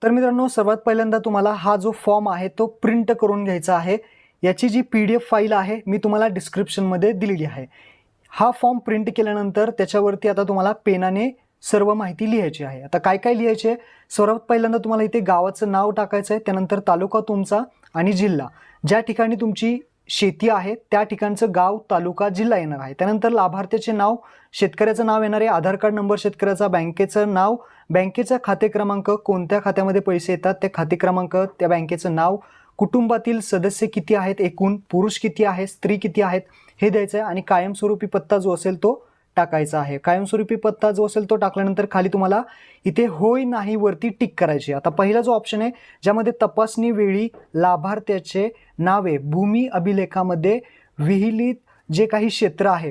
तर मित्रांनो, सर्वात पहिल्यांदा तुम्हाला हा जो फॉर्म आहे तो प्रिंट करून घ्यायचा आहे। याची जी PDF फाईल आहे मी तुम्हाला डिस्क्रिप्शनमध्ये दिलेली आहे। हा फॉर्म प्रिंट केल्यानंतर त्याच्यावरती आता तुम्हाला पेनाने सर्व माहिती लिहायची आहे। आता काय काय लिहायचे? सर्वात पहिल्यांदा तुम्हाला इथे गावाचं नाव टाकायचं आहे, त्यानंतर तालुका तुमचा आणि जिल्हा, ज्या ठिकाणी तुमची शेती आहे त्या ठिकाणचं गाव, तालुका, जिल्हा येणार आहे। त्यानंतर लाभार्थ्याचे नाव, शेतकऱ्याचं नाव येणार आहे, आधार कार्ड नंबर शेतकऱ्याचा, बँकेचं नाव, बँकेचा खाते क्रमांक, कोणत्या खात्यामध्ये पैसे येतात ते खाते क्रमांक, त्या बँकेचं नाव, कुटुंबातील सदस्य किती आहेत, एकूण पुरुष किती आहेत, स्त्री किती आहेत हे द्यायचं आहे आणि कायमस्वरूपी पत्ता जो असेल तो टाकायचा आहे। कायमस्वरूपी पत्ता जो असेल तो टाकल्यानंतर खाली तुम्हाला इथे होय नाही वरती टिक करायची। आता पहिला जो ऑप्शन आहे ज्यामध्ये तपासणी वेळी लाभार्थ्याचे नावे भूमी अभिलेखामध्ये विहिलीत जे काही क्षेत्र आहे